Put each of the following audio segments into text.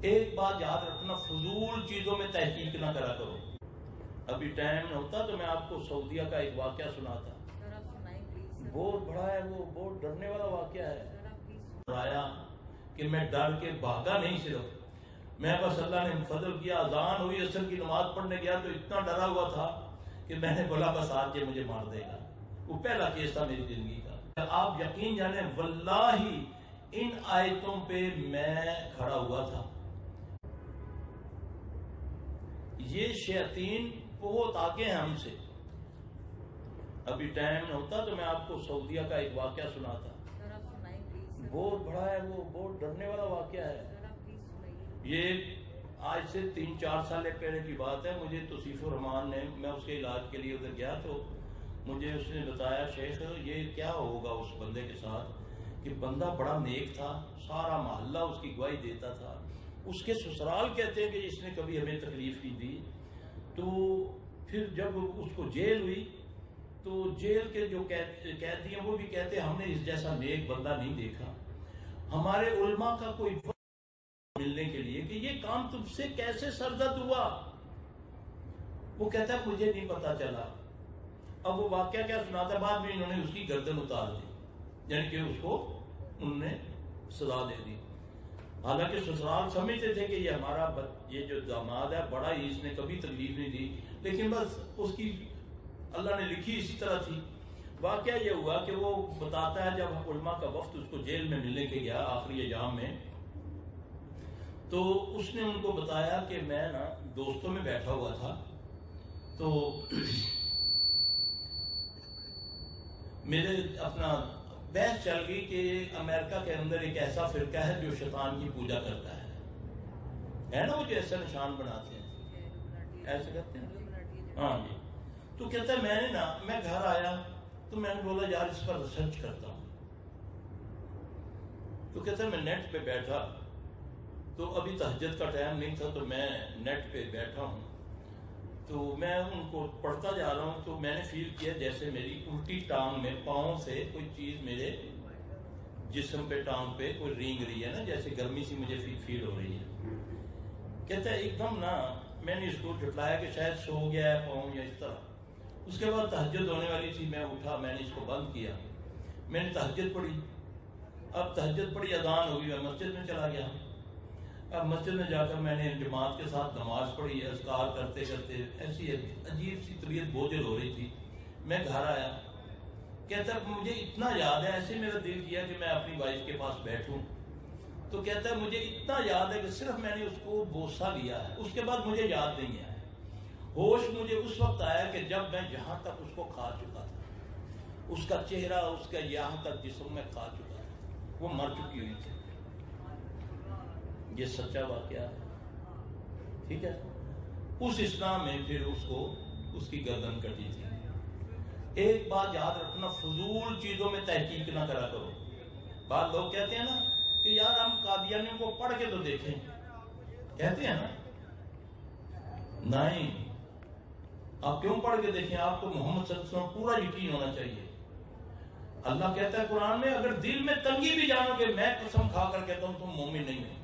ایک بات یاد رکھنا، فضول چیزوں میں تحقیق نہ کرا کرو۔ ابھی ٹائم نہ ہوتا تو میں آپ کو سعودیہ کا ایک واقعہ سناتا، بہت بڑا ہے، وہ بہت ڈرنے والا واقعہ ہے۔ آیا کہ میں ڈر کے بھاگا نہیں، صرف میں بس اللہ نے فضل کیا، اذان ہوئی، عصر کی نماز پڑھنے گیا تو اتنا ڈرا ہوا تھا کہ میں نے بولا بس آج یہ مجھے مار دے گا۔ وہ پہلا کیس تھا میری زندگی کا۔ آپ یقین جانیں واللہ ان آیتوں پہ میں کھڑا ہوا تھا۔ یہ شیاطین بہت آگے ہیں ہم سے۔ ابھی ٹائم نہ ہوتا تو میں آپ کو سعودیہ کا ایک واقعہ سناتا، بہت بڑا ہے، وہ بہت ڈرنے والا واقعہ ہے۔ یہ آج سے 3-4 سال پہلے کی بات ہے۔ مجھے توصیف الرحمان نے، میں اس کے علاج کے لیے ادھر گیا تو مجھے اس نے بتایا شیخ یہ کیا ہوگا اس بندے کے ساتھ، کہ بندہ بڑا نیک تھا، سارا محلہ اس کی گواہی دیتا تھا، اس کے سسرال کہتے ہیں کہ اس نے کبھی ہمیں تکلیف نہیں دی۔ تو پھر جب اس کو جیل ہوئی تو جیل کے جو قیدی ہیں وہ بھی کہتے ہیں ہم نے اس جیسا نیک بندہ نہیں دیکھا۔ ہمارے علماء کا کوئی ملنے کے لیے کہ یہ کام تم سے کیسے سرزد ہوا، وہ کہتا ہے مجھے نہیں پتا چلا۔ اب وہ واقعہ کیا سناتا، بعد میں انہوں نے اس کی گردن اتار دی، یعنی کہ اس کو انہوں نے سزا دے دی۔ حالانکہ سسرال سمجھتے تھے کہ یہ ہمارا یہ جو داماد ہے بڑا ہی، اس نے کبھی تکلیف نہیں دی، لیکن بس اس کی اللہ نے لکھی اسی طرح تھی۔ واقعہ یہ ہوا کہ وہ بتاتا ہے جب علماء کا وفد اس کو جیل میں ملنے کے گیا آخری ایام میں، تو اس نے ان کو بتایا کہ میں نا دوستوں میں بیٹھا ہوا تھا تو میرے اپنا بحث چل گئی کہ امریکہ کے اندر ایک ایسا فرقہ ہے جو شیطان کی پوجا کرتا ہے نا، وہ جو ایسا نشان بناتے ہیں، ایسے کرتے ہیں، ہاں جی۔ تو کہتا ہے میں گھر آیا تو میں نے بولا یار اس پر ریسرچ کرتا ہوں۔ تو کہتا ہے میں نیٹ پہ بیٹھا تو ابھی تہجد کا ٹائم نہیں تھا تو میں نیٹ پہ بیٹھا ہوں تو میں ان کو پڑھتا جا رہا ہوں تو میں نے فیل کیا جیسے میری الٹی ٹانگ میں پاؤں سے کوئی چیز میرے جسم پہ ٹانگ پہ کوئی رینگ رہی ہے نا، جیسے گرمی سی مجھے فیل ہو رہی ہے۔ کہتا ہے ایک دم نا میں نے اس کو جھٹلایا کہ شاید سو گیا ہے پاؤں یا اس طرح۔ اس کے بعد تہجد ہونے والی تھی، میں اٹھا، میں نے اس کو بند کیا، میں نے تہجد پڑھی۔ اب تہجد پڑھی، اذان ہوگی، میں مسجد میں چلا گیا۔ اب مسجد میں جا کر میں نے جماعت کے ساتھ نماز پڑھی، اذکار کرتے کرتے ایسی عجیب سی طبیعت بوجھل ہو رہی تھی۔ میں گھر آیا، کہتا ہے مجھے اتنا یاد ہے، ایسے میرا دل کیا کہ میں اپنی وائف کے پاس بیٹھوں، تو کہتا ہے مجھے اتنا یاد ہے کہ صرف میں نے اس کو بوسہ لیا ہے، اس کے بعد مجھے یاد نہیں آیا۔ ہوش مجھے اس وقت آیا کہ جب میں جہاں تک اس کو کھا چکا تھا، اس کا چہرہ، اس کا یہاں تک جسم میں کھا چکا تھا، وہ مر چکی ہوئی تھی۔ یہ سچا واقعہ ہے، ٹھیک ہے۔ اس اسلام میں پھر اس کی گردن کٹی تھی۔ ایک بات یاد رکھنا، فضول چیزوں میں تحقیق نہ کرا کرو۔ بعض لوگ کہتے ہیں نا کہ یار ہم قادیانیوں کو پڑھ کے تو دیکھیں، کہتے ہیں نا، نہیں، آپ کیوں پڑھ کے دیکھیں؟ آپ کو محمد صلی اللہ علیہ وسلم پورا یقین ہونا چاہیے۔ اللہ کہتا ہے قرآن میں اگر دل میں تنگی بھی جانو گے، میں قسم کھا کر کہتا ہوں تم مومن نہیں ہو۔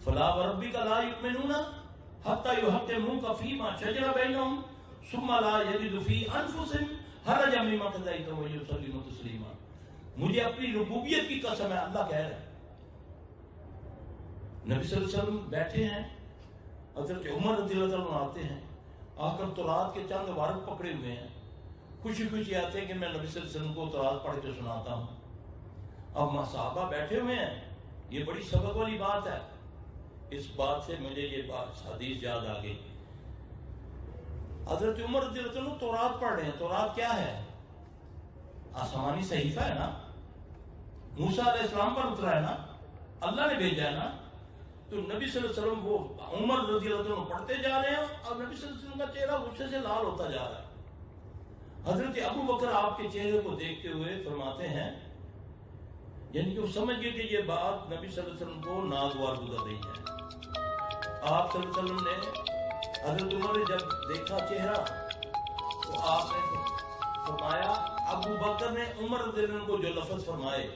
فلا وربک لا یؤمنون حتی یحکموک فیما شجر بینہم ثم لا یجدوا فی انفسہم حرجا مما قضیت ویسلموا تسلیما۔ مجھے اپنی ربوبیت کی قسم ہے، اللہ کہہ رہا ہے۔ نبی صلی اللہ علیہ وسلم بیٹھے ہیں، حضرت عمر رضی اللہ عنہ آتے ہیں، آ کر تورات کے چند ورق پکڑے ہوئے ہیں، خوشی خوشی آتے ہیں کہ میں نبی صلی اللہ علیہ وسلم کو تورات پڑھ کے سناتا ہوں۔ اب صحابہ بیٹھے ہوئے ہیں، یہ بڑی سبق والی بات ہے۔ اس بات سے مجھے یہ حدیث یاد آ گئی۔ حضرت عمر رضی اللہ عنہ تورات پڑھ رہے ہیں۔ تورات کیا ہے؟ آسمانی صحیفہ ہے نا، موسیٰ علیہ السلام پر اترا ہے نا، اللہ نے بھیجا ہے نا۔ تو نبی صلی اللہ علیہ وسلم وہ عمر رضی اللہ عنہ پڑھتے جا رہے ہیں اور نبی صلی اللہ علیہ وسلم کا چہرہ غصے سے لال ہوتا جا رہا ہے۔ حضرت ابو بکر آپ کے چہرے کو دیکھتے ہوئے فرماتے ہیں، یعنی کہ وہ سمجھ گئے کہ یہ بات نبی صلی اللہ علیہ وسلم کو ناگوار گزر رہی ہے۔ آپ صلی اللہ علیہ وسلم نے، حضرت عمر نے جب دیکھا چہرہ تو آپ نے فرمایا، ابو بکر نے عمر رضی اللہ عنہ کو جو لفظ فرمائے،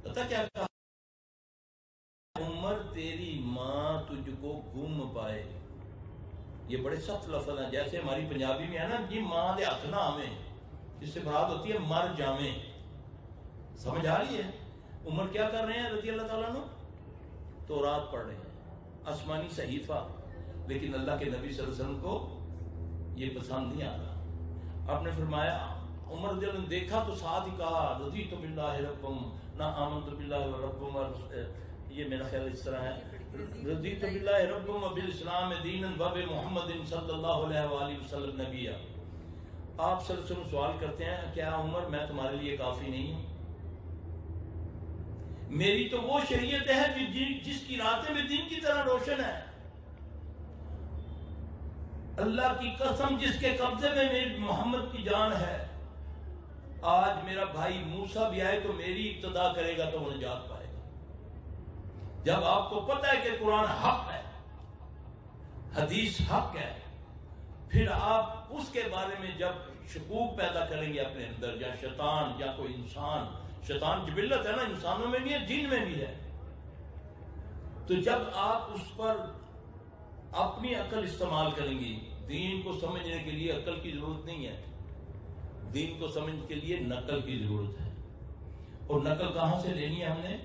پتہ کیا کہا؟ تیری ماں تجھ کو گم پائے. یہ بڑے سخت لفظ ہیں. جیسے ہماری پنجابی میں ہے نا جی ماں دے ہاتھ نہ آویں، اس سے مراد ہوتی ہے مر جاویں. سمجھ آ رہی ہے؟ عمر کیا کر رہے ہیں رضی اللہ تعالیٰ عنہ؟ تورات پڑھ رہے ہیں، آسمانی صحیفہ. لیکن اللہ کے نبی صلی اللہ علیہ وسلم کو یہ پسند نہیں آ رہا. آپ نے فرمایا عمر رضی اللہ عنہ دیکھا تو ساتھ ہی کہا رضیت باللہ ربم نہ آمنت باللہ ربم. یہ میرا خیال اس طرح ہے رضیت باللہ ربم وبالاسلام دینا وبمحمد صلی اللہ علیہ وآلہ وسلم نبیا. آپ صلی اللہ علیہ وسلم سوال کرتے ہیں کیا عمر میں تمہارے لیے کافی نہیں ہوں؟ میری تو وہ شریعت ہے جس کی راتیں میں دن کی طرح روشن ہے. اللہ کی قسم جس کے قبضے میں میری محمد کی جان ہے. آج میرا بھائی موسیٰ بھی آئے تو میری ابتدا کرے گا تو وہ نجات پائے گا. جب آپ کو پتہ ہے کہ قرآن حق ہے، حدیث حق ہے، پھر آپ اس کے بارے میں جب شکوک پیدا کریں گے اپنے اندر، یا شیطان یا کوئی انسان، شیطان جبلت ہے نا، انسانوں میں بھی ہے جن میں بھی ہے، تو جب آپ اس پر اپنی عقل استعمال کریں گی. دین کو سمجھنے کے لیے عقل کی ضرورت نہیں ہے، دین کو سمجھنے کے لیے نقل کی ضرورت ہے. اور نقل کہاں سے لینی ہے ہم نے؟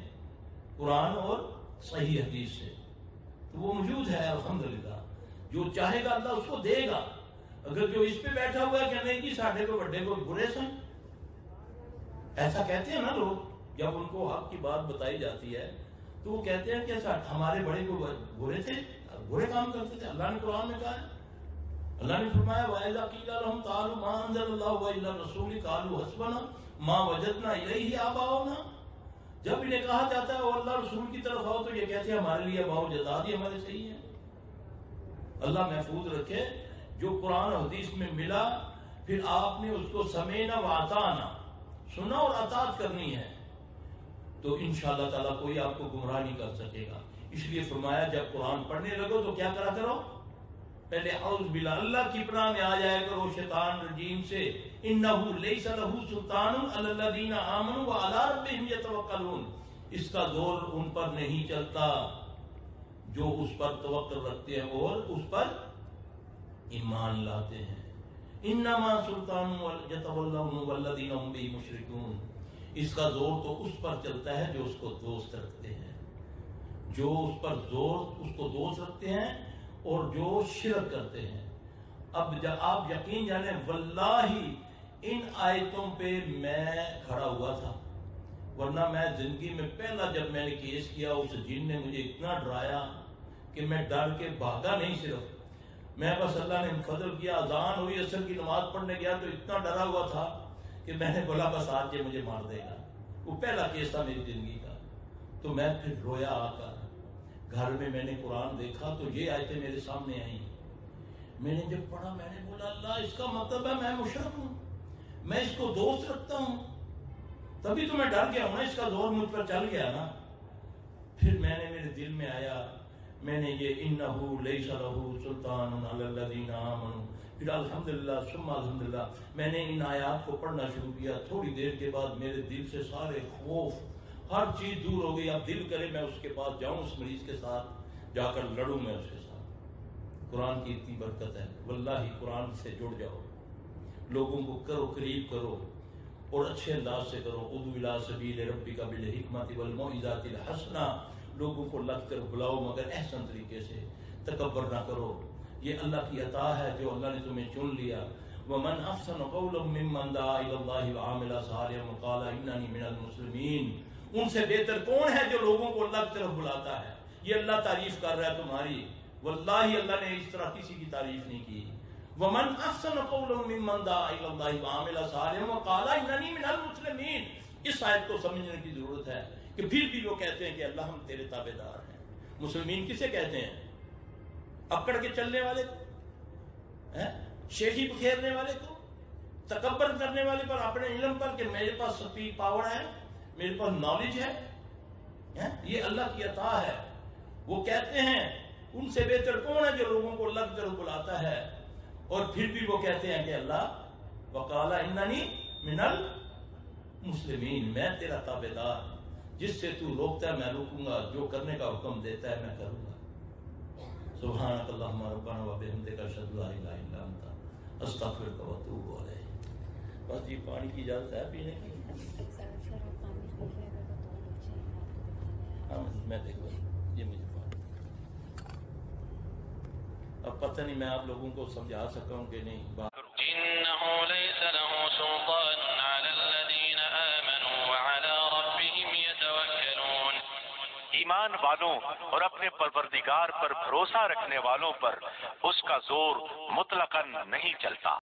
قرآن اور صحیح حدیث سے. تو وہ موجود ہے الحمدللہ. جو چاہے گا اللہ اس کو دے گا. اگر جو اس پہ بیٹھا ہوا ہے کہ نہیں جی ساڈے کو بڑے کو برے سن، ایسا کہتے ہیں نا لوگ. جب ان کو حق کی بات بتائی جاتی ہے تو وہ کہتے ہیں کہ ہمارے بڑے کو برے تھے، برے کام کرتے تھے. اللہ نے قرآن میں کہا ہے، اللہ نے فرمایا وَإِذَا قِيلَ لَهُمْ تَعَالَوْا مَا أَنزَلَ اللَّهُ وَإِلَى الرَّسُولِ قَالُوا حَسْبُنَا مَا وَجَدْنَا إِلَيْهِ آبَاءَنَا. جب انہیں کہا جاتا ہے وہ اللہ رسول کی طرف آؤ تو یہ کہتے ہیں ہمارے لیے آباء و اجداد ہی ہمارے صحیح ہیں. اللہ محفوظ رکھے. جو قرآن و حدیث میں ملا پھر آپ نے اس کو سمینا و اطعنا، سنا اور اطاعت کرنی ہے، تو انشاءاللہ تعالیٰ کوئی آپ کو گمراہ نہیں کر سکے گا. اس لیے فرمایا جب قرآن پڑھنے لگو تو کیا کرا کرو؟ پہلے اعوذ باللہ، اللہ کی پناہ میں آ جائے کرو شیطان رجیم سے. انہ لیس لہ سلطان علی الذین آمنوا وعلی ربہم یتوکلون. اس کا زور ان پر نہیں چلتا جو اس پر توکل رکھتے ہیں اور اس پر ایمان لاتے ہیں. انما سلطان یتولون والذین هم به مشرکون. اس کا زور تو اس پر چلتا ہے جو اس کو دوست رکھتے ہیں، جو اس پر زور اس کو دوست رکھتے ہیں اور جو شرک کرتے ہیں. اب جب آپ یقین جانیں واللہ ان آیتوں پہ میں کھڑا ہوا تھا، ورنہ میں زندگی میں پہلا جب میں نے کیس کیا اس جن نے مجھے اتنا ڈرایا کہ میں ڈر کے بھاگا نہیں. صرف میں بس اللہ نے فضل کیا، اذان ہوئی عصر کی نماز پڑھنے گیا تو اتنا ڈرا ہوا تھا کہ میں نے بولا بس آج یہ مجھے مار دے گا. وہ پہلا کیس تھا میری زندگی کا. تو میں پھر رویا آ کر گھر میں نے قرآن دیکھا تو یہ آیتیں میرے سامنے آئیں. میں نے جب پڑھا میں نے بولا اللہ اس کا مطلب ہے میں مشرک ہوں، میں اس کو دوست رکھتا ہوں، تبھی تو میں ڈر گیا ہوں نا، اس کا زور مجھ پر چل گیا نا. پھر میں نے میرے دل میں آیا، میں نے یہ انہ لیس لہ سلطان علی الذین آمنوا، پھر الحمدللہ ثم الحمدللہ میں نے ان آیات کو پڑھنا شروع کیا. تھوڑی دیر کے بعد میرے دل سے سارے خوف ہر چیز دور ہو گئی. اب دل کرے میں اس کے پاس جاؤں، اس مریض کے ساتھ جا کر لڑوں میں اس کے ساتھ. قرآن کی اتنی برکت ہے واللہ. قرآن سے جڑ جاؤ، لوگوں کو کرو قریب کرو اور اچھے انداز سے کرو. ادعو الی سبیل ربک بالحکمۃ والموعظۃ الحسنہ. لوگوں کو لگ کر بلاؤ مگر احسن طریقے سے، تکبر نہ کرو. یہ اللہ کی عطا ہے جو اللہ نے تمہیں چن لیا. ومن احسن قولا ممن دعا الی اللہ وعمل صالحا وقال اننی من المسلمین. ان سے بہتر کون ہے جو لوگوں کو اللہ کی طرف بلاتا ہے؟ یہ اللہ تعریف کر رہا ہے تمہاری. واللہ اللہ نے اس طرح کسی کی تعریف نہیں کی. ومن احسن قولا ممن دعا الی اللہ وعمل صالحا وقال اننی من المسلمین. اس آیت کو سمجھنے کی ضرورت ہے کہ پھر بھی وہ کہتے ہیں کہ اللہ ہم تیرے تابعدار ہیں. مسلمین کسے کہتے ہیں؟ اکڑ کے چلنے والے کو، شیخی بکھیرنے والے کو، تکبر کرنے والے پر، اپنے علم پر کہ میرے پاس سپیڈ پاور ہے، میرے پاس نالج ہے. یہ اللہ کی عطا ہے. وہ کہتے ہیں ان سے بہتر کون ہے جو لوگوں کو اللہ کی طرف بلاتا ہے. اور پھر بھی وہ کہتے ہیں کہ اللہ وقال اننی من المسلمین، میں تیرا تابعدار. جس سے تو روکتا ہے میں روکوں گا، جو کرنے کا حکم دیتا ہے میں کروں گا۔ سبحانک اللہم ربنا و بحمدک اشہد ان لا الہ الا انت استغفرک و اتوب الیک۔ بس جی پانی کی اجازت ہے پینے کی؟ ہاں میں دیکھوں یہ مجھے پانی، اب پتہ نہیں میں آپ لوگوں کو سمجھا سکا ہوں کہ نہیں۔ إنه ليس له سلطان على الذين آمنوا وعلى ربهم يتوكلون۔ ایمان والوں اور اپنے پروردگار پر بھروسہ رکھنے والوں پر اس کا زور مطلقاً نہیں چلتا۔